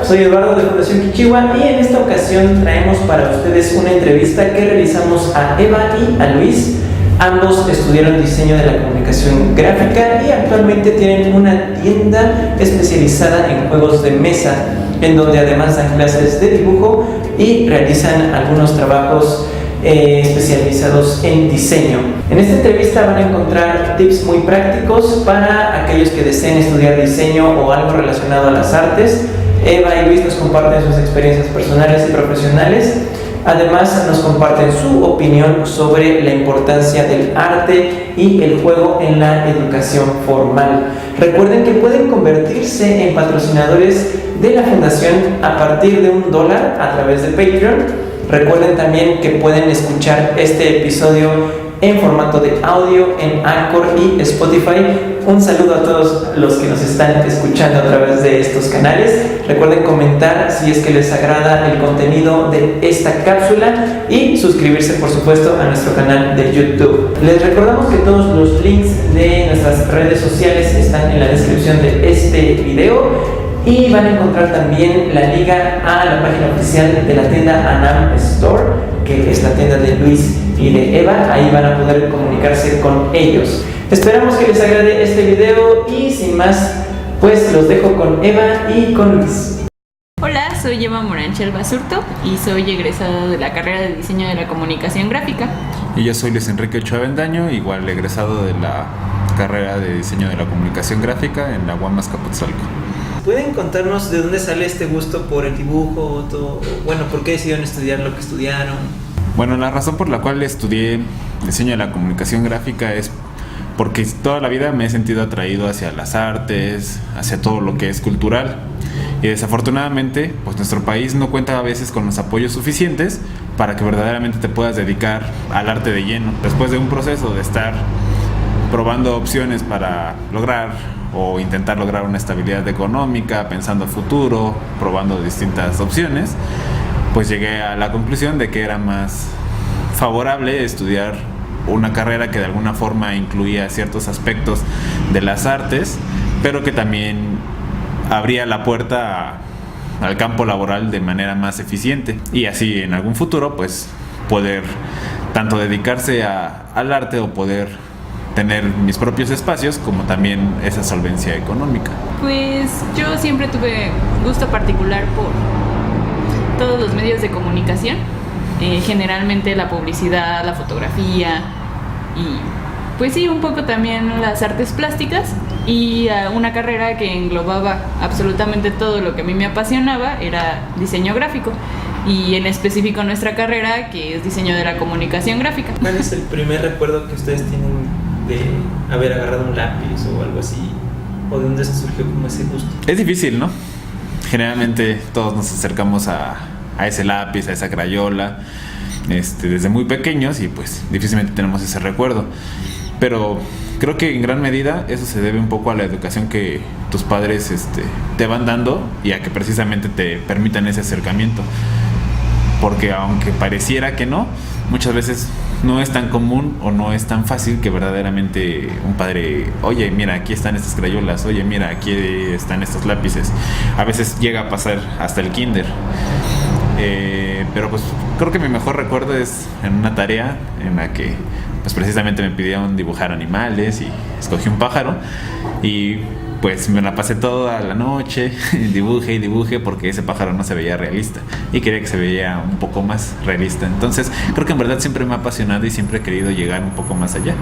soy Eduardo de Fundación Kichiwa y en esta ocasión traemos para ustedes una entrevista que realizamos a Eva y a Luis. Ambos estudiaron diseño de la comunicación gráfica y actualmente tienen una tienda especializada en juegos de mesa, en donde además dan clases de dibujo y realizan algunos trabajos especializados en diseño. En esta entrevista van a encontrar tips muy prácticos para aquellos que deseen estudiar diseño o algo relacionado a las artes. Eva y Luis nos comparten sus experiencias personales y profesionales. Además nos comparten su opinión sobre la importancia del arte y el juego en la educación formal. Recuerden que pueden convertirse en patrocinadores de la fundación a partir de $1 a través de Patreon. Recuerden también que pueden escuchar este episodio en formato de audio en Anchor y Spotify. Un saludo a todos los que nos están escuchando a través de estos canales. Recuerden comentar si es que les agrada el contenido de esta cápsula y suscribirse, por supuesto, a nuestro canal de YouTube. Les recordamos que todos los links de nuestras redes sociales están en la descripción de este video. Y van a encontrar también la liga a la página oficial de la tienda Anam Store, que es la tienda de Luis y de Eva. Ahí van a poder comunicarse con ellos. Esperamos que les agrade este video y sin más, pues los dejo con Eva y con Luis. Hola, soy Eva Moranchel Basurto y soy egresada de la carrera de diseño de la comunicación gráfica. Y yo soy Luis Enrique Ochoa Avendaño, igual egresado de la carrera de diseño de la comunicación gráfica en la UAM Azcapotzalco. ¿Pueden contarnos de dónde sale este gusto por el dibujo? Bueno, ¿por qué decidieron estudiar lo que estudiaron? Bueno, la razón por la cual estudié diseño de la comunicación gráfica es porque toda la vida me he sentido atraído hacia las artes, hacia todo lo que es cultural. Y desafortunadamente, pues nuestro país no cuenta a veces con los apoyos suficientes para que verdaderamente te puedas dedicar al arte de lleno. Después de un proceso de estar probando opciones para lograr o intentar lograr una estabilidad económica, pensando a futuro, probando distintas opciones, pues llegué a la conclusión de que era más favorable estudiar una carrera que de alguna forma incluía ciertos aspectos de las artes, pero que también abría la puerta al campo laboral de manera más eficiente y así en algún futuro pues poder tanto dedicarse al arte o poder tener mis propios espacios, como también esa solvencia económica. Pues yo siempre tuve gusto particular por todos los medios de comunicación, generalmente la publicidad, la fotografía y pues sí, un poco también las artes plásticas, y una carrera que englobaba absolutamente todo lo que a mí me apasionaba era diseño gráfico, y en específico nuestra carrera, que es diseño de la comunicación gráfica. ¿Cuál es el primer recuerdo que ustedes tienen de haber agarrado un lápiz o algo así? ¿O de dónde se surgió como ese gusto? Es difícil, ¿no? Generalmente todos nos acercamos a ese lápiz, a esa crayola, desde muy pequeños, y pues difícilmente tenemos ese recuerdo. Pero creo que en gran medida eso se debe un poco a la educación que tus padres te van dando y a que precisamente te permitan ese acercamiento. Porque aunque pareciera que no, muchas veces no es tan común o no es tan fácil que verdaderamente un padre, oye, mira, aquí están estas crayolas, oye, mira, aquí están estos lápices. A veces llega a pasar hasta el kinder. Pero pues creo que mi mejor recuerdo es en una tarea en la que pues precisamente me pidieron dibujar animales y escogí un pájaro y pues me la pasé toda la noche, dibujé y dibujé, porque ese pájaro no se veía realista y quería que se veía un poco más realista. Entonces creo que en verdad siempre me ha apasionado y siempre he querido llegar un poco más allá.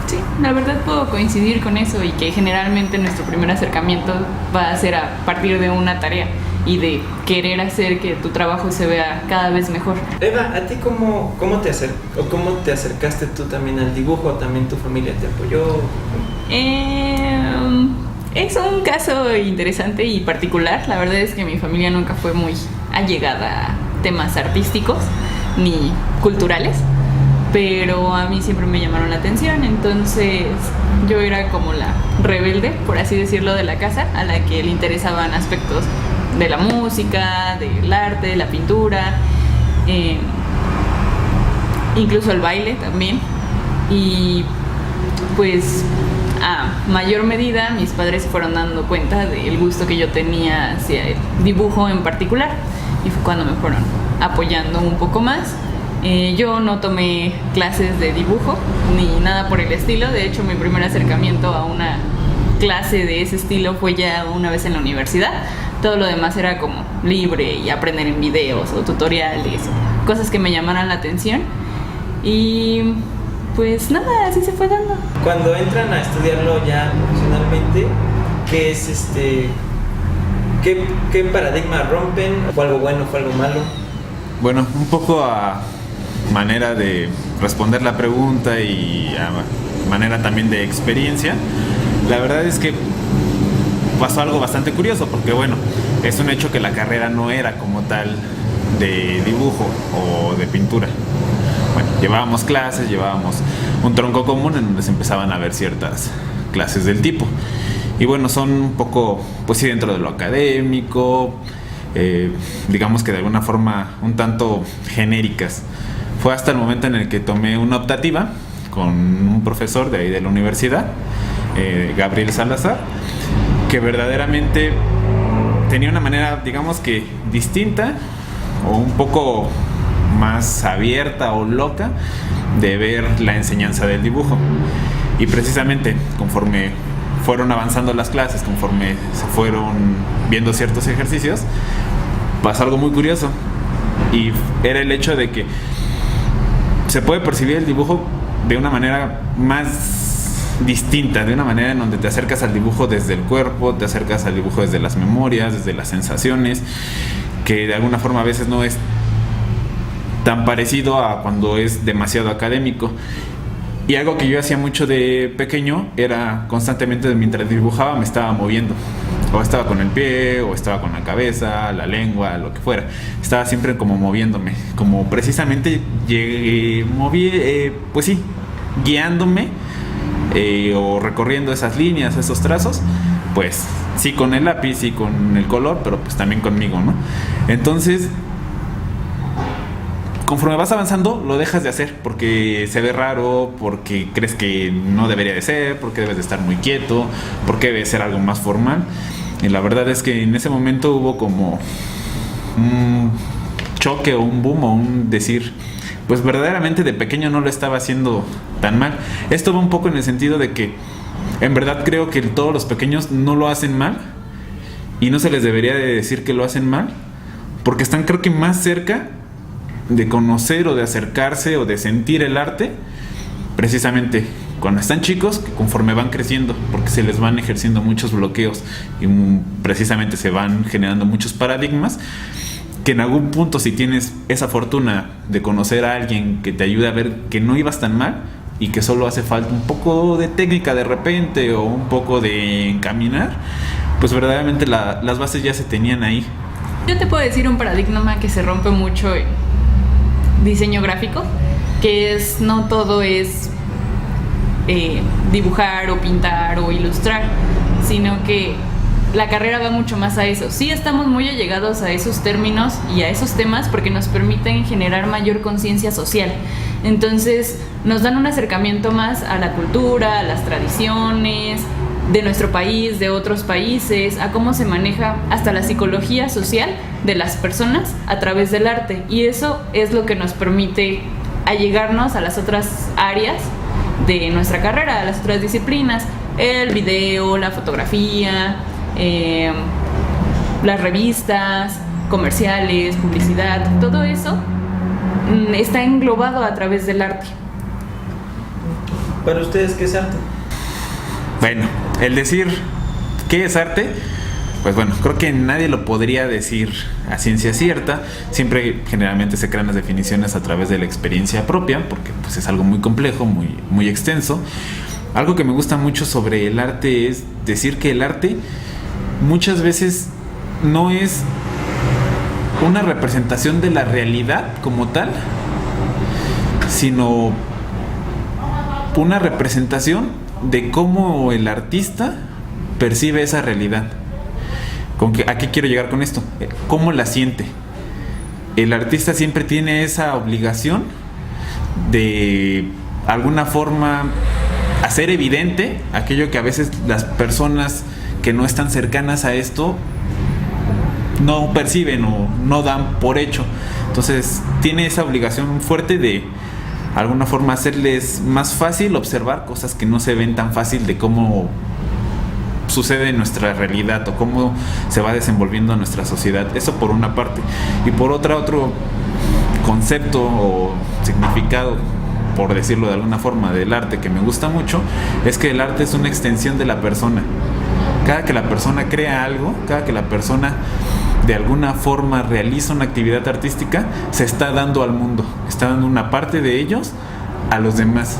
Sí, la verdad puedo coincidir con eso, y que generalmente nuestro primer acercamiento va a ser a partir de una tarea y de querer hacer que tu trabajo se vea cada vez mejor. Eva, ¿a ti cómo te acercaste tú también al dibujo? ¿También tu familia te apoyó? Es un caso interesante y particular. La verdad es que mi familia nunca fue muy allegada a temas artísticos ni culturales, pero a mí siempre me llamaron la atención. Entonces yo era como la rebelde, por así decirlo, de la casa, a la que le interesaban aspectos de la música, del arte, de la pintura, incluso el baile también. Y pues a mayor medida mis padres se fueron dando cuenta del gusto que yo tenía hacia el dibujo en particular y fue cuando me fueron apoyando un poco más. Yo no tomé clases de dibujo ni nada por el estilo. De hecho, mi primer acercamiento a una clase de ese estilo fue ya una vez en la universidad. Todo lo demás era como libre y aprender en videos o tutoriales, cosas que me llamaran la atención. Y pues nada, así se fue dando. Cuando entran a estudiarlo ya profesionalmente, ¿qué es qué paradigma rompen? ¿Fue algo bueno, fue algo malo? Bueno, un poco a manera de responder la pregunta y a manera también de experiencia, la verdad es que pasó algo bastante curioso porque bueno, es un hecho que la carrera no era como tal de dibujo o de pintura. Bueno, llevábamos clases, llevábamos un tronco común en donde se empezaban a ver ciertas clases del tipo. Y bueno, son un poco, pues sí, dentro de lo académico, digamos que de alguna forma un tanto genéricas. Fue hasta el momento en el que tomé una optativa con un profesor de ahí de la universidad, Gabriel Salazar, que verdaderamente tenía una manera, digamos que distinta o un poco más abierta o loca de ver la enseñanza del dibujo. Y precisamente conforme fueron avanzando las clases, conforme se fueron viendo ciertos ejercicios, pasó algo muy curioso y era el hecho de que se puede percibir el dibujo de una manera más distinta, de una manera en donde te acercas al dibujo desde el cuerpo, te acercas al dibujo desde las memorias, desde las sensaciones, que de alguna forma a veces no es tan parecido a cuando es demasiado académico. Y algo que yo hacía mucho de pequeño era constantemente mientras dibujaba me estaba moviendo. O estaba con el pie, o estaba con la cabeza, la lengua, lo que fuera. Estaba siempre como moviéndome, como precisamente pues sí, guiándome o recorriendo esas líneas, esos trazos. Pues sí con el lápiz, sí con el color, pero pues también conmigo, ¿no? Entonces, conforme vas avanzando, lo dejas de hacer porque se ve raro, porque crees que no debería de ser, porque debes de estar muy quieto, porque debe ser algo más formal. Y la verdad es que en ese momento hubo como un choque o un boom o un decir, pues verdaderamente de pequeño no lo estaba haciendo tan mal. Esto va un poco en el sentido de que en verdad creo que todos los pequeños no lo hacen mal y no se les debería de decir que lo hacen mal porque están creo que más cerca de conocer o de acercarse o de sentir el arte precisamente cuando están chicos, que conforme van creciendo, porque se les van ejerciendo muchos bloqueos y precisamente se van generando muchos paradigmas, que en algún punto si tienes esa fortuna de conocer a alguien que te ayude a ver que no ibas tan mal y que solo hace falta un poco de técnica de repente o un poco de encaminar, pues verdaderamente las bases ya se tenían ahí. Yo te puedo decir un paradigma que se rompe mucho en diseño gráfico, que es no todo es dibujar o pintar o ilustrar, sino que la carrera va mucho más a eso. Sí estamos muy allegados a esos términos y a esos temas porque nos permiten generar mayor conciencia social. Entonces nos dan un acercamiento más a la cultura, a las tradiciones de nuestro país, de otros países, a cómo se maneja hasta la psicología social de las personas a través del arte. Y eso es lo que nos permite allegarnos a las otras áreas de nuestra carrera, a las otras disciplinas, el video, la fotografía, las revistas, comerciales, publicidad, todo eso está englobado a través del arte. ¿Para ustedes qué es arte? Bueno, el decir qué es arte, pues bueno, creo que nadie lo podría decir a ciencia cierta. Siempre generalmente se crean las definiciones a través de la experiencia propia, porque pues es algo muy complejo, muy extenso. Algo que me gusta mucho sobre el arte es decir que el arte muchas veces no es una representación de la realidad como tal, sino una representación de cómo el artista percibe esa realidad. ¿A qué quiero llegar con esto? ¿Cómo la siente? El artista siempre tiene esa obligación de alguna forma hacer evidente aquello que a veces las personas que no están cercanas a esto no perciben o no dan por hecho. Entonces tiene esa obligación fuerte de alguna forma hacerles más fácil observar cosas que no se ven tan fácil de cómo sucede en nuestra realidad o cómo se va desenvolviendo nuestra sociedad. Eso por una parte. Y por otra, otro concepto o significado, por decirlo de alguna forma, del arte que me gusta mucho, es que el arte es una extensión de la persona. Cada que la persona crea algo, cada que la persona de alguna forma realiza una actividad artística, se está dando al mundo, está dando una parte de ellos a los demás.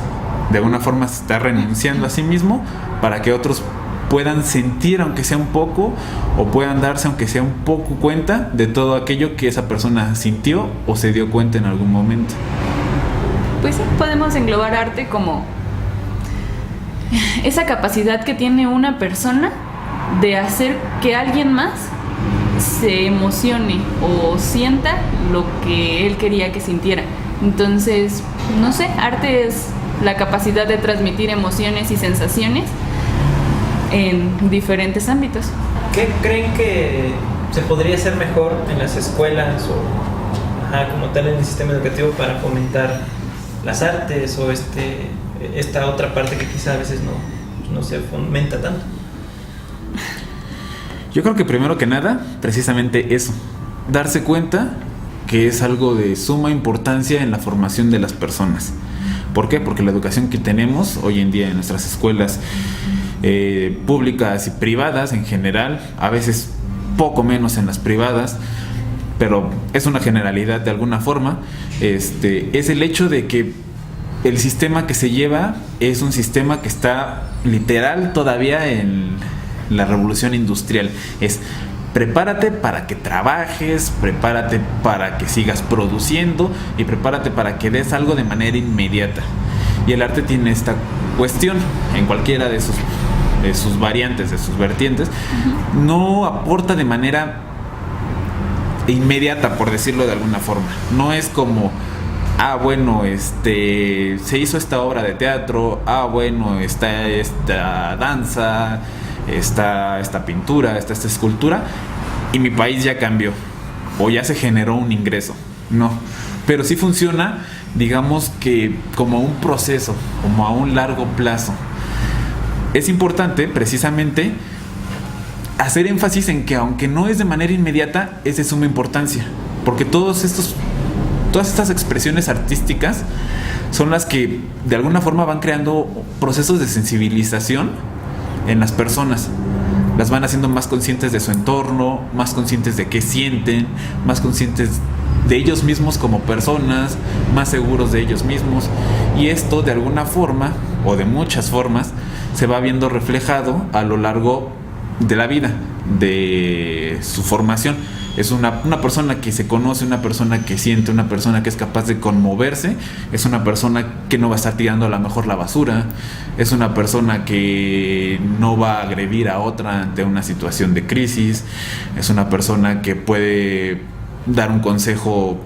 De alguna forma se está renunciando a sí mismo para que otros puedan sentir, aunque sea un poco, o puedan darse, aunque sea un poco, cuenta de todo aquello que esa persona sintió o se dio cuenta en algún momento. Pues sí, podemos englobar arte como esa capacidad que tiene una persona de hacer que alguien más se emocione o sienta lo que él quería que sintiera. Entonces, no sé, arte es la capacidad de transmitir emociones y sensaciones en diferentes ámbitos. ¿Qué creen que se podría hacer mejor en las escuelas o como tal en el sistema educativo para fomentar las artes o esta otra parte que quizá a veces no se fomenta tanto? Yo creo que primero que nada, precisamente eso, darse cuenta que es algo de suma importancia en la formación de las personas. ¿Por qué? Porque la educación que tenemos hoy en día en nuestras escuelas públicas y privadas en general, a veces poco menos en las privadas, pero es una generalidad de alguna forma, es el hecho de que el sistema que se lleva es un sistema que está literal todavía en la revolución industrial. Es prepárate para que trabajes, prepárate para que sigas produciendo y prepárate para que des algo de manera inmediata. Y el arte tiene esta cuestión en cualquiera de sus variantes, de sus vertientes. No aporta de manera inmediata, por decirlo de alguna forma. No es como bueno, se hizo esta obra de teatro, bueno, está esta danza, está esta pintura, está esta escultura, y mi país ya cambió, o ya se generó un ingreso. No, pero sí funciona, digamos que como un proceso, como a un largo plazo. Es importante, precisamente, hacer énfasis en que aunque no es de manera inmediata, es de suma importancia, porque todas estas expresiones artísticas son las que de alguna forma van creando procesos de sensibilización en las personas. Las van haciendo más conscientes de su entorno, más conscientes de qué sienten, más conscientes de ellos mismos como personas, más seguros de ellos mismos. Y esto de alguna forma, o de muchas formas, se va viendo reflejado a lo largo de la vida, de su formación. Es una persona que se conoce, una persona que siente, una persona que es capaz de conmoverse, es una persona que no va a estar tirando a lo mejor la basura, es una persona que no va a agredir a otra ante una situación de crisis, es una persona que puede dar un consejo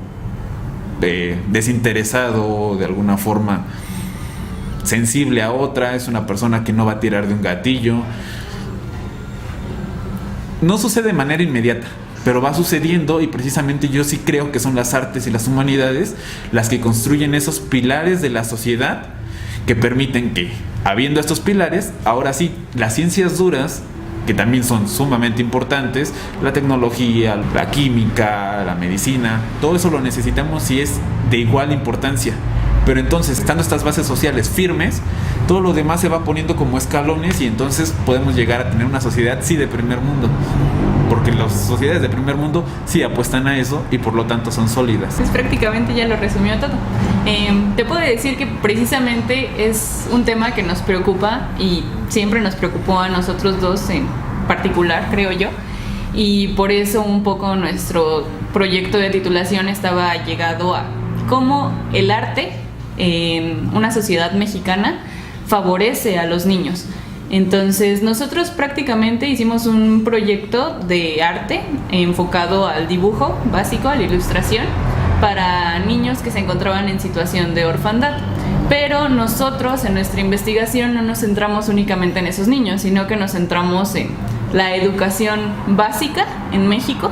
desinteresado, de alguna forma sensible a otra, es una persona que no va a tirar de un gatillo. No sucede de manera inmediata, pero va sucediendo, y precisamente yo sí creo que son las artes y las humanidades las que construyen esos pilares de la sociedad que permiten que, habiendo estos pilares, ahora sí, las ciencias duras, que también son sumamente importantes, la tecnología, la química, la medicina, todo eso lo necesitamos y es de igual importancia. Pero entonces, estando estas bases sociales firmes, todo lo demás se va poniendo como escalones, y entonces podemos llegar a tener una sociedad sí de primer mundo, porque las sociedades de primer mundo sí apuestan a eso y por lo tanto son sólidas. Pues prácticamente ya lo resumió todo. Te puedo decir que precisamente es un tema que nos preocupa y siempre nos preocupó a nosotros dos en particular, creo yo, y por eso un poco nuestro proyecto de titulación estaba llegado a cómo el arte en una sociedad mexicana favorece a los niños. Entonces nosotros prácticamente hicimos un proyecto de arte enfocado al dibujo básico, a la ilustración, para niños que se encontraban en situación de orfandad. Pero nosotros en nuestra investigación no nos centramos únicamente en esos niños, sino que nos centramos en la educación básica en México,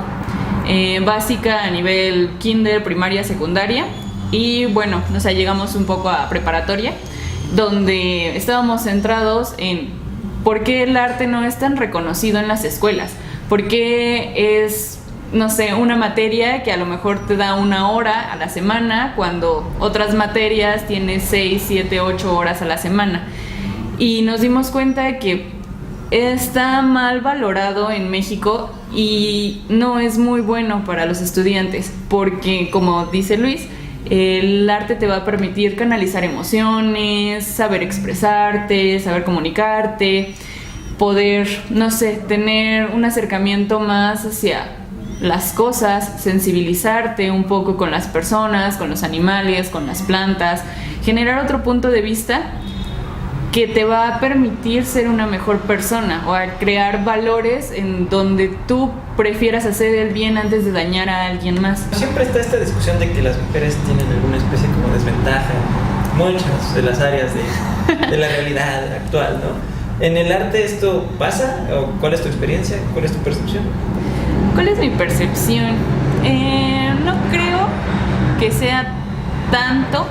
básica a nivel kinder, primaria, secundaria, y bueno, o sea, llegamos un poco a preparatoria, donde estábamos centrados en por qué el arte no es tan reconocido en las escuelas, por qué es, no sé, una materia que a lo mejor te da 1 hora a la semana, cuando otras materias tienes 6, 7, 8 horas a la semana. Y nos dimos cuenta de que está mal valorado en México y no es muy bueno para los estudiantes, porque como dice Luis, el arte te va a permitir canalizar emociones, saber expresarte, saber comunicarte, poder, no sé, tener un acercamiento más hacia las cosas, sensibilizarte un poco con las personas, con los animales, con las plantas, generar otro punto de vista que te va a permitir ser una mejor persona o a crear valores en donde tú prefieras hacer el bien antes de dañar a alguien más. Siempre está esta discusión de que las mujeres tienen alguna especie como desventaja en muchas de las áreas de la realidad actual, ¿no? ¿En el arte esto pasa? ¿O cuál es tu experiencia? ¿Cuál es tu percepción? ¿Cuál es mi percepción? No creo que sea tanto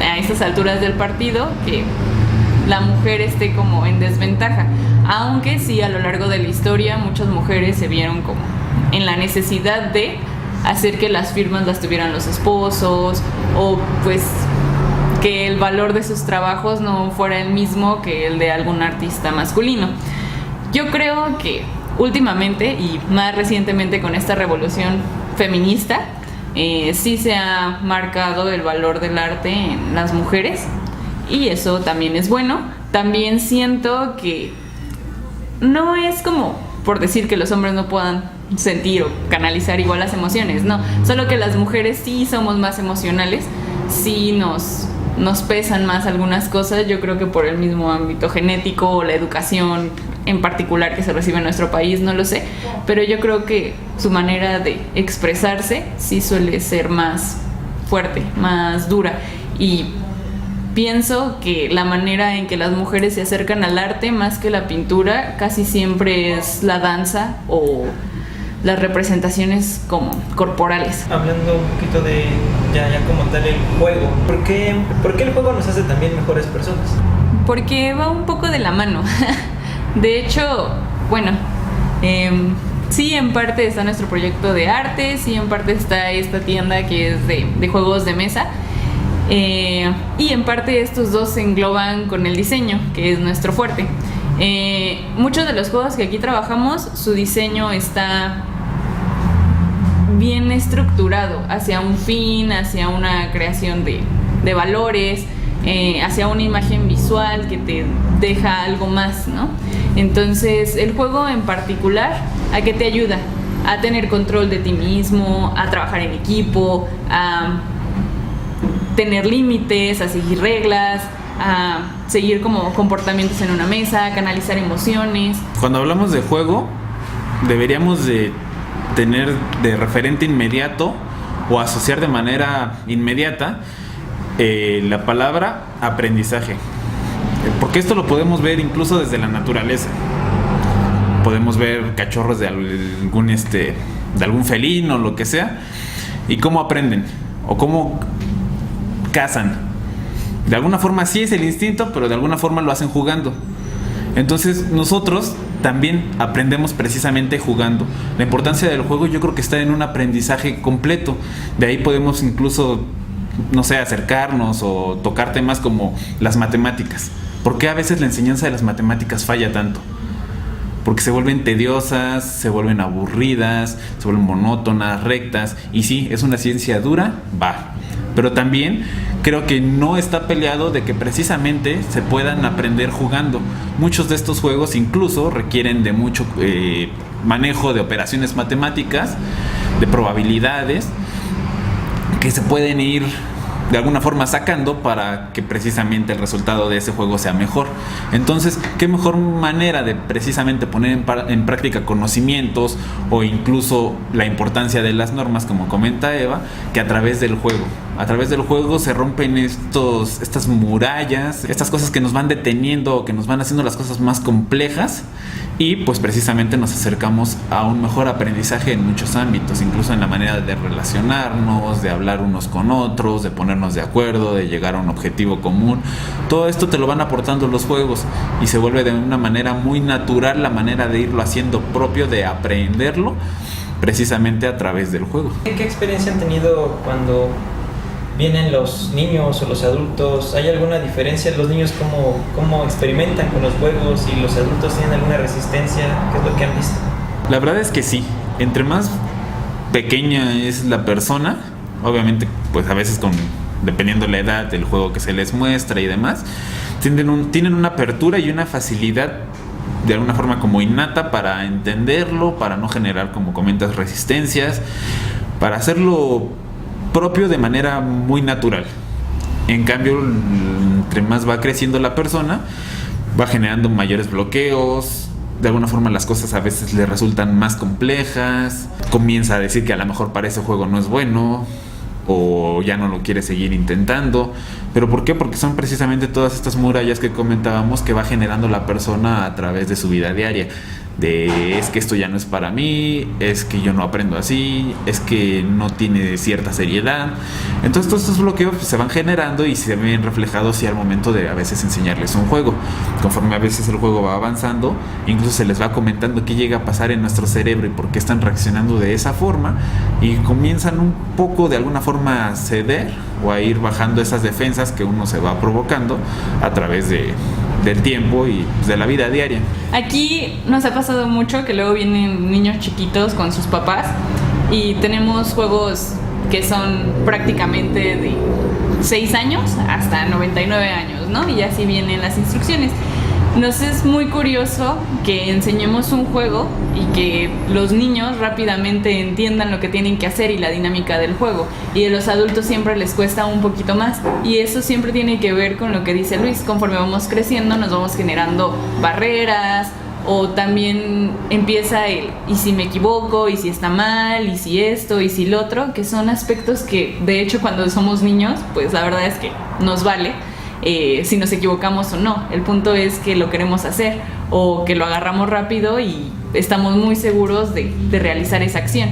a estas alturas del partido que la mujer esté como en desventaja, aunque sí a lo largo de la historia muchas mujeres se vieron como en la necesidad de hacer que las firmas las tuvieran los esposos, o pues que el valor de sus trabajos no fuera el mismo que el de algún artista masculino. Yo creo que últimamente y más recientemente con esta revolución feminista sí se ha marcado el valor del arte en las mujeres, y eso también es bueno. También siento que no es como por decir que los hombres no puedan sentir o canalizar igual las emociones, no, solo que las mujeres sí somos más emocionales, sí nos pesan más algunas cosas, yo creo que por el mismo ámbito genético o la educación en particular que se recibe en nuestro país, no lo sé, pero yo creo que su manera de expresarse sí suele ser más fuerte, más dura, y pienso que la manera en que las mujeres se acercan al arte, más que la pintura, casi siempre es la danza o las representaciones como corporales. Hablando un poquito de ya como tal el juego, ¿por qué el juego nos hace también mejores personas? Porque va un poco de la mano. De hecho, bueno, sí, en parte está nuestro proyecto de arte, sí, en parte está esta tienda que es de juegos de mesa. Y en parte estos dos se engloban con el diseño, que es nuestro fuerte. Muchos de los juegos que aquí trabajamos, su diseño está bien estructurado hacia un fin, hacia una creación de valores, hacia una imagen visual que te deja algo más, ¿no? Entonces el juego en particular, ¿a qué te ayuda? A tener control de ti mismo, a trabajar en equipo, a tener límites, a seguir reglas, a seguir como comportamientos en una mesa, a canalizar emociones. Cuando hablamos de juego, deberíamos de tener de referente inmediato o asociar de manera inmediata la palabra aprendizaje, porque esto lo podemos ver incluso desde la naturaleza. Podemos ver cachorros de algún felino o lo que sea, y cómo aprenden o cómo cazan. De alguna forma sí es el instinto, pero de alguna forma lo hacen jugando. Entonces nosotros también aprendemos precisamente jugando. La importancia del juego yo creo que está en un aprendizaje completo. De ahí podemos incluso, no sé, acercarnos o tocar temas como las matemáticas. ¿Por qué a veces la enseñanza de las matemáticas falla tanto? Porque se vuelven tediosas, se vuelven aburridas, se vuelven monótonas, rectas. Y sí, es una ciencia dura, va. Pero también creo que no está peleado de que precisamente se puedan aprender jugando. Muchos de estos juegos incluso requieren de mucho manejo de operaciones matemáticas, de probabilidades, que se pueden ir de alguna forma sacando para que precisamente el resultado de ese juego sea mejor. Entonces, ¿qué mejor manera de precisamente poner en práctica conocimientos o incluso la importancia de las normas, como comenta Eva, que a través del juego? A través del juego se rompen estas murallas, estas cosas que nos van deteniendo, que nos van haciendo las cosas más complejas, y pues precisamente nos acercamos a un mejor aprendizaje en muchos ámbitos, incluso en la manera de relacionarnos, de hablar unos con otros, de ponernos de acuerdo, de llegar a un objetivo común. Todo esto te lo van aportando los juegos y se vuelve de una manera muy natural la manera de irlo haciendo propio, de aprenderlo precisamente a través del juego. ¿Qué experiencia han tenido cuando vienen los niños o los adultos? ¿Hay alguna diferencia? ¿Los niños cómo experimentan con los juegos y los adultos tienen alguna resistencia? ¿Qué es lo que han visto? La verdad es que sí. Entre más pequeña es la persona, obviamente pues a veces dependiendo la edad del juego que se les muestra y demás, tienen una apertura y una facilidad de alguna forma como innata para entenderlo, para no generar, como comentas, resistencias, para hacerlo propio de manera muy natural. En cambio, entre más va creciendo la persona, va generando mayores bloqueos. De alguna forma las cosas a veces le resultan más complejas, comienza a decir que a lo mejor para ese juego no es bueno, o ya no lo quiere seguir intentando. ¿Pero por qué? Porque son precisamente todas estas murallas que comentábamos que va generando la persona a través de su vida diaria. Es que esto ya no es para mí, es que yo no aprendo así, es que no tiene cierta seriedad. Entonces todos estos bloqueos se van generando y se ven reflejados y al momento de a veces enseñarles un juego. Conforme a veces el juego va avanzando, incluso se les va comentando qué llega a pasar en nuestro cerebro y por qué están reaccionando de esa forma, y comienzan un poco de alguna forma a ceder o a ir bajando esas defensas que uno se va provocando a través del tiempo y de la vida diaria. Aquí nos ha pasado mucho que luego vienen niños chiquitos con sus papás y tenemos juegos que son prácticamente de 6 años hasta 99 años, ¿no? Y así vienen las instrucciones. Nos es muy curioso que enseñemos un juego y que los niños rápidamente entiendan lo que tienen que hacer y la dinámica del juego, y a los adultos siempre les cuesta un poquito más, y eso siempre tiene que ver con lo que dice Luis. Conforme vamos creciendo nos vamos generando barreras, o también empieza y si me equivoco, y si está mal, y si esto, y si lo otro, que son aspectos que de hecho cuando somos niños pues la verdad es que nos vale si nos equivocamos o no. El punto es que lo queremos hacer o que lo agarramos rápido y estamos muy seguros de realizar esa acción.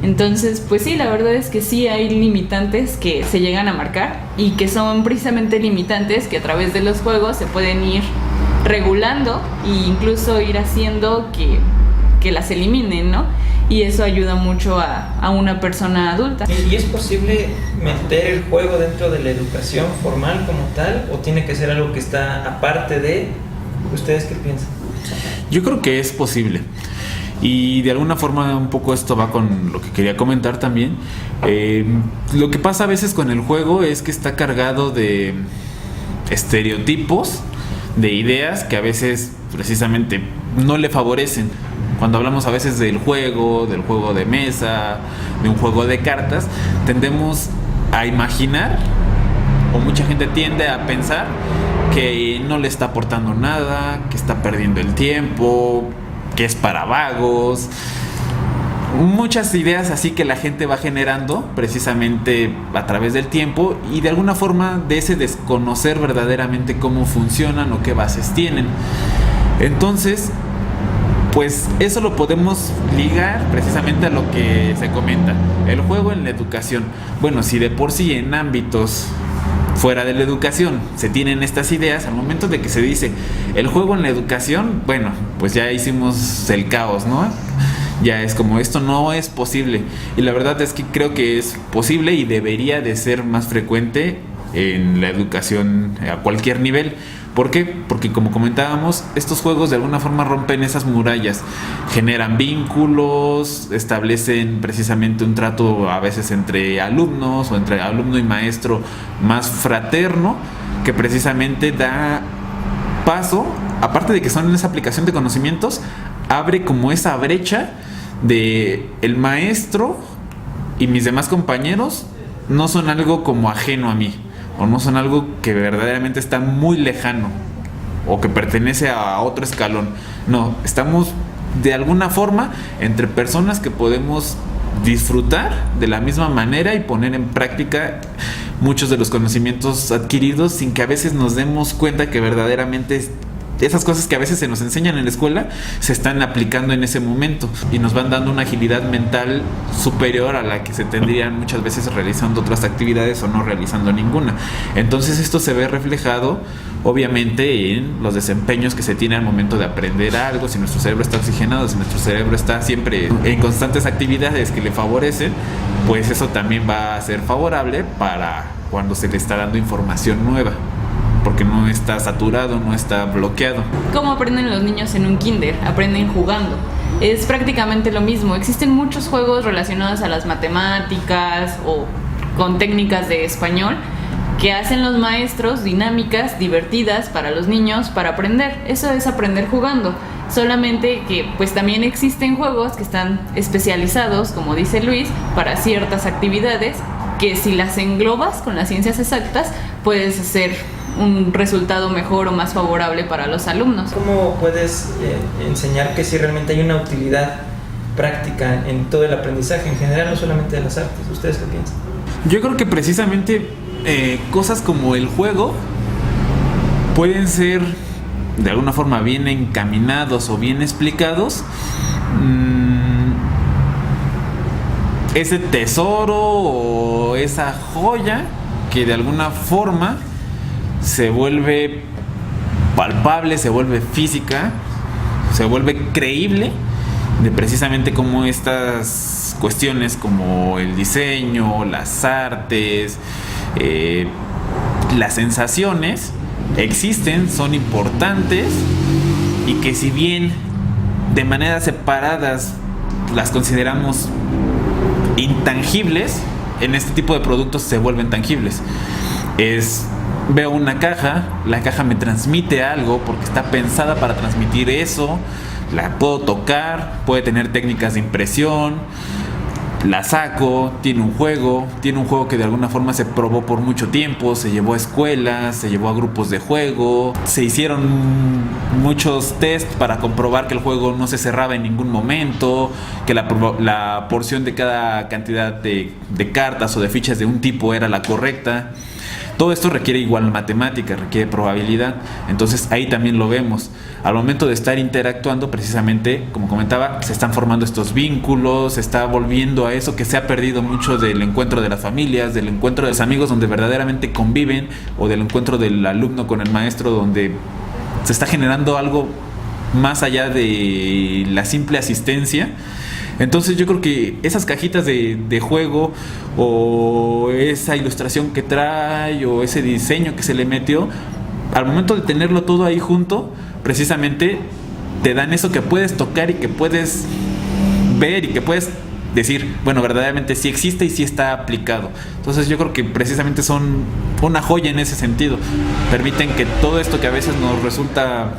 Entonces, pues sí, la verdad es que sí hay limitantes que se llegan a marcar y que son precisamente limitantes que a través de los juegos se pueden ir regulando e incluso ir haciendo que las eliminen, ¿no? Y eso ayuda mucho a una persona adulta. ¿Y es posible meter el juego dentro de la educación formal como tal, o tiene que ser algo que está aparte de? ¿Ustedes qué piensan? Yo creo que es posible. Y de alguna forma un poco esto va con lo que quería comentar también. Lo que pasa a veces con el juego es que está cargado de estereotipos, de ideas que a veces precisamente no le favorecen. Cuando hablamos a veces del juego de mesa, de un juego de cartas, tendemos a imaginar, o mucha gente tiende a pensar que no le está aportando nada, que está perdiendo el tiempo, que es para vagos. Muchas ideas así que la gente va generando precisamente a través del tiempo y de alguna forma de ese desconocer verdaderamente cómo funcionan o qué bases tienen. Entonces, pues eso lo podemos ligar precisamente a lo que se comenta, el juego en la educación. Bueno, si de por sí en ámbitos fuera de la educación se tienen estas ideas, al momento de que se dice el juego en la educación, bueno, pues ya hicimos el caos, ¿no? Ya es como esto no es posible. Y la verdad es que creo que es posible y debería de ser más frecuente en la educación a cualquier nivel. ¿Por qué? Porque como comentábamos, estos juegos de alguna forma rompen esas murallas, generan vínculos, establecen precisamente un trato a veces entre alumnos o entre alumno y maestro más fraterno, que precisamente da paso, aparte de que son en esa aplicación de conocimientos, abre como esa brecha de el maestro y mis demás compañeros no son algo como ajeno a mí, o no son algo que verdaderamente está muy lejano o que pertenece a otro escalón. No, estamos de alguna forma entre personas que podemos disfrutar de la misma manera y poner en práctica muchos de los conocimientos adquiridos sin que a veces nos demos cuenta que verdaderamente esas cosas que a veces se nos enseñan en la escuela se están aplicando en ese momento y nos van dando una agilidad mental superior a la que se tendrían muchas veces realizando otras actividades o no realizando ninguna. Entonces esto se ve reflejado obviamente en los desempeños que se tiene al momento de aprender algo. Si nuestro cerebro está oxigenado, si nuestro cerebro está siempre en constantes actividades que le favorecen, pues eso también va a ser favorable para cuando se le está dando información nueva, porque no está saturado, no está bloqueado. ¿Cómo aprenden los niños en un kinder? Aprenden jugando. Es prácticamente lo mismo. Existen muchos juegos relacionados a las matemáticas o con técnicas de español que hacen los maestros, dinámicas divertidas para los niños para aprender. Eso es aprender jugando. Solamente que pues también existen juegos que están especializados, como dice Luis, para ciertas actividades que si las englobas con las ciencias exactas puedes hacer un resultado mejor o más favorable para los alumnos. ¿Cómo puedes enseñar que sí realmente hay una utilidad práctica en todo el aprendizaje en general, no solamente de las artes? ¿Ustedes qué piensan? Yo creo que precisamente cosas como el juego pueden ser de alguna forma bien encaminados o bien explicados. Ese tesoro o esa joya que de alguna forma se vuelve palpable, se vuelve física, se vuelve creíble, de precisamente cómo estas cuestiones como el diseño, las artes, las sensaciones existen, son importantes, y que si bien de manera separadas las consideramos intangibles, en este tipo de productos se vuelven tangibles. Veo una caja, la caja me transmite algo porque está pensada para transmitir eso, la puedo tocar, puede tener técnicas de impresión, la saco, tiene un juego que de alguna forma se probó por mucho tiempo, se llevó a escuelas, se llevó a grupos de juego, se hicieron muchos test para comprobar que el juego no se cerraba en ningún momento, que la porción de cada cantidad de cartas o de fichas de un tipo era la correcta. Todo esto requiere igual matemática, requiere probabilidad. Entonces ahí también lo vemos. Al momento de estar interactuando, precisamente, como comentaba, se están formando estos vínculos, se está volviendo a eso que se ha perdido mucho del encuentro de las familias, del encuentro de los amigos donde verdaderamente conviven, o del encuentro del alumno con el maestro, donde se está generando algo más allá de la simple asistencia. Entonces yo creo que esas cajitas de juego, o esa ilustración que trae, o ese diseño que se le metió, al momento de tenerlo todo ahí junto, precisamente te dan eso que puedes tocar y que puedes ver y que puedes decir, bueno, verdaderamente sí existe y sí está aplicado. Entonces yo creo que precisamente son una joya en ese sentido. Permiten que todo esto que a veces nos resulta,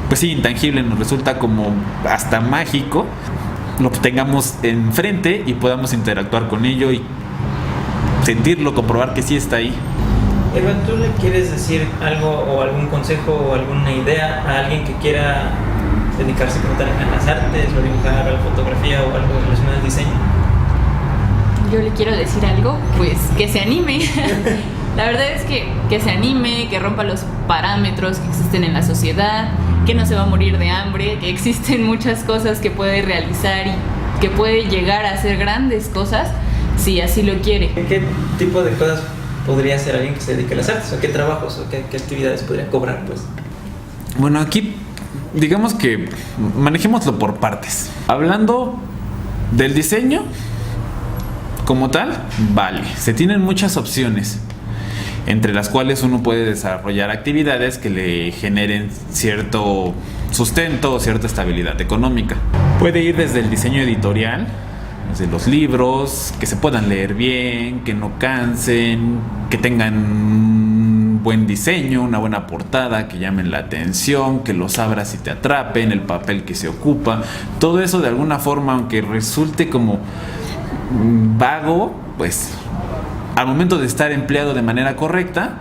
pues sí, intangible, nos resulta como hasta mágico, lo tengamos enfrente y podamos interactuar con ello y sentirlo, comprobar que sí está ahí. Eva, ¿tú le quieres decir algo o algún consejo o alguna idea a alguien que quiera dedicarse como tal a las artes, o dibujar, a la fotografía o algo relacionado al diseño? Yo le quiero decir algo, pues que se anime. La verdad es que se anime, que rompa los parámetros que existen en la sociedad, que no se va a morir de hambre, que existen muchas cosas que puede realizar y que puede llegar a hacer grandes cosas si así lo quiere. ¿Qué tipo de cosas podría hacer alguien que se dedique a las artes? ¿O qué trabajos o qué actividades podría cobrar, pues? Bueno, aquí digamos que manejémoslo por partes. Hablando del diseño como tal, vale, se tienen muchas opciones, entre las cuales uno puede desarrollar actividades que le generen cierto sustento o cierta estabilidad económica. Puede ir desde el diseño editorial, desde los libros, que se puedan leer bien, que no cansen, que tengan un buen diseño, una buena portada, que llamen la atención, que los abras y te atrapen, el papel que se ocupa. Todo eso de alguna forma, aunque resulte como vago, pues al momento de estar empleado de manera correcta,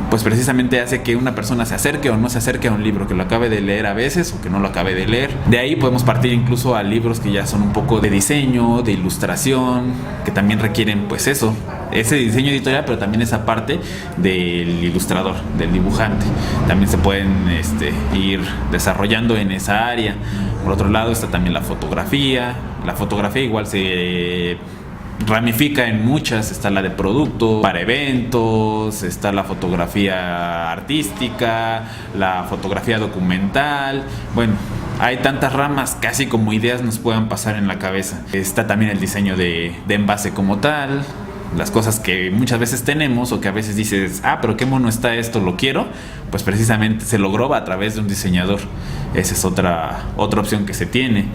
pues precisamente hace que una persona se acerque o no se acerque a un libro, que lo acabe de leer a veces o que no lo acabe de leer. De ahí podemos partir incluso a libros que ya son un poco de diseño, de ilustración, que también requieren pues eso, ese diseño editorial, pero también esa parte del ilustrador, del dibujante. También se pueden ir desarrollando en esa área. Por otro lado está también la fotografía. La fotografía igual se ramifica en muchas. Está la de producto para eventos, está la fotografía artística, la fotografía documental. Bueno, hay tantas ramas, casi como ideas nos puedan pasar en la cabeza. Está también el diseño de envase como tal, las cosas que muchas veces tenemos o que a veces dices, pero qué mono está esto, lo quiero, pues precisamente se logró a través de un diseñador. Esa es otra opción que se tiene.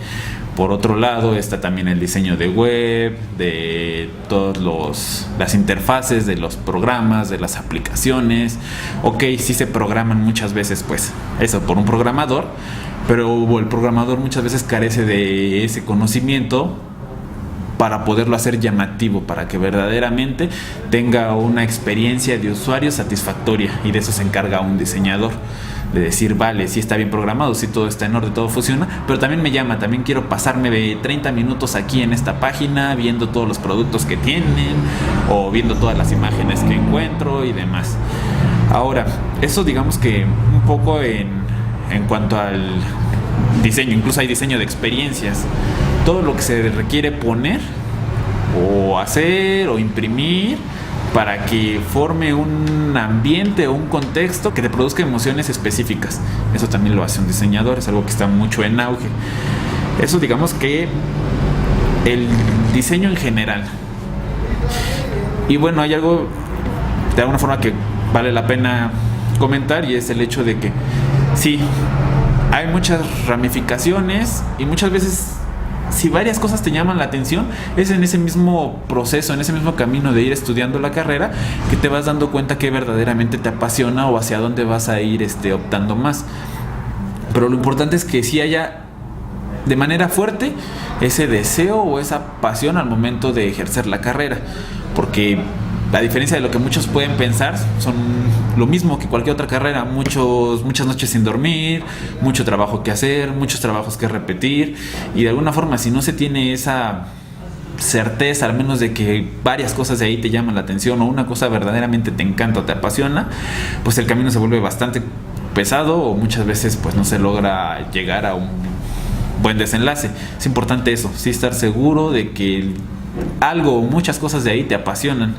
Por otro lado está también el diseño de web, de todas las interfaces de los programas, de las aplicaciones. Ok, sí se programan muchas veces pues eso por un programador, pero el programador muchas veces carece de ese conocimiento para poderlo hacer llamativo, para que verdaderamente tenga una experiencia de usuario satisfactoria, y de eso se encarga un diseñador, de decir, vale, sí está bien programado, sí todo está en orden, todo funciona, pero también me llama, también quiero pasarme de 30 minutos aquí en esta página viendo todos los productos que tienen o viendo todas las imágenes que encuentro y demás. Ahora, eso digamos que un poco en cuanto al diseño, incluso hay diseño de experiencias. Todo lo que se requiere poner o hacer o imprimir para que forme un ambiente o un contexto que te produzca emociones específicas. Eso también lo hace un diseñador, es algo que está mucho en auge. Eso digamos que el diseño en general. Y bueno, hay algo de alguna forma que vale la pena comentar, y es el hecho de que sí, hay muchas ramificaciones y muchas veces, si varias cosas te llaman la atención, es en ese mismo proceso, en ese mismo camino de ir estudiando la carrera, que te vas dando cuenta que verdaderamente te apasiona o hacia dónde vas a ir optando más. Pero lo importante es que sí haya de manera fuerte ese deseo o esa pasión al momento de ejercer la carrera, porque a diferencia de lo que muchos pueden pensar, son lo mismo que cualquier otra carrera. Muchas noches sin dormir, mucho trabajo que hacer, muchos trabajos que repetir, y de alguna forma, si no se tiene esa certeza, al menos de que varias cosas de ahí te llaman la atención o una cosa verdaderamente te encanta o te apasiona, pues el camino se vuelve bastante pesado, o muchas veces pues no se logra llegar a un buen desenlace. Es importante eso, sí, estar seguro de que algo o muchas cosas de ahí te apasionan.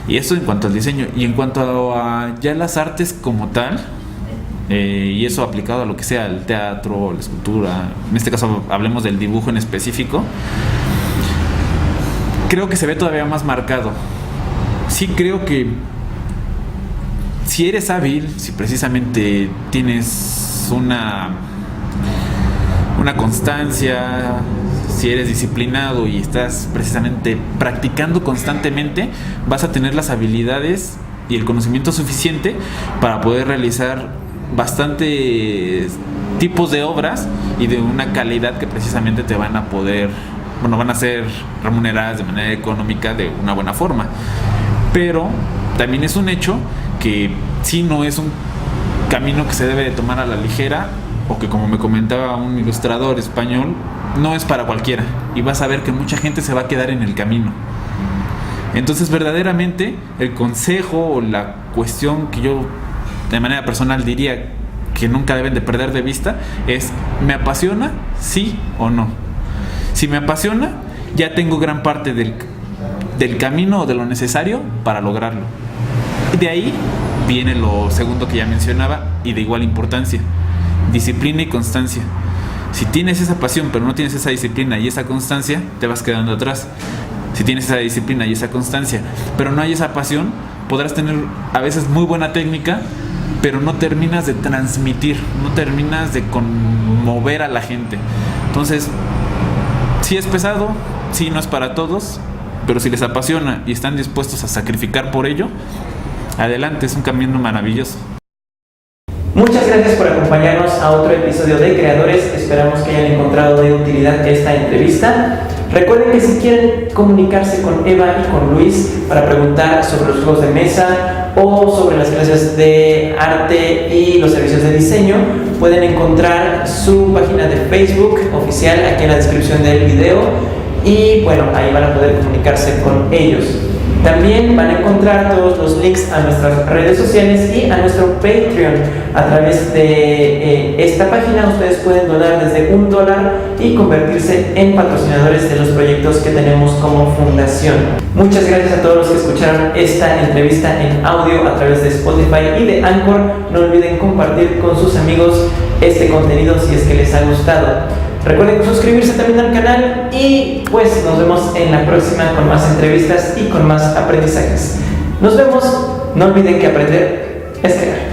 Y eso en cuanto al diseño. Y en cuanto a ya las artes como tal, y eso aplicado a lo que sea, el teatro, la escultura, en este caso hablemos del dibujo en específico, creo que se ve todavía más marcado. Sí, creo que si eres hábil, si precisamente tienes una constancia, si eres disciplinado y estás precisamente practicando constantemente, vas a tener las habilidades y el conocimiento suficiente para poder realizar bastantes tipos de obras y de una calidad que precisamente te van a poder, van a ser remuneradas de manera económica de una buena forma. Pero también es un hecho que sí, no es un camino que se debe de tomar a la ligera, o que, como me comentaba un ilustrador español, no es para cualquiera, y vas a ver que mucha gente se va a quedar en el camino. Entonces, verdaderamente, el consejo o la cuestión que yo de manera personal diría que nunca deben de perder de vista es: ¿me apasiona? ¿Sí o no? Si me apasiona, ya tengo gran parte del camino o de lo necesario para lograrlo. Y de ahí viene lo segundo que ya mencionaba, y de igual importancia: disciplina y constancia. Si tienes esa pasión pero no tienes esa disciplina y esa constancia, te vas quedando atrás. Si tienes esa disciplina y esa constancia pero no hay esa pasión, podrás tener a veces muy buena técnica, pero no terminas de transmitir, no terminas de conmover a la gente. Entonces, sí es pesado, sí no es para todos, pero si les apasiona y están dispuestos a sacrificar por ello, adelante, es un camino maravilloso. Muchas gracias por acompañarnos a otro episodio de Creadores. Esperamos que hayan encontrado de utilidad esta entrevista. Recuerden que si quieren comunicarse con Eva y con Luis para preguntar sobre los juegos de mesa o sobre las clases de arte y los servicios de diseño, pueden encontrar su página de Facebook oficial aquí en la descripción del video y bueno, ahí van a poder comunicarse con ellos. También van a encontrar todos los links a nuestras redes sociales y a nuestro Patreon. A través de esta página ustedes pueden donar desde $1 y convertirse en patrocinadores de los proyectos que tenemos como fundación. Muchas gracias a todos los que escucharon esta entrevista en audio a través de Spotify y de Anchor. No olviden compartir con sus amigos este contenido si es que les ha gustado. Recuerden suscribirse también al canal y pues nos vemos en la próxima con más entrevistas y con más aprendizajes. Nos vemos, no olviden que aprender es crear.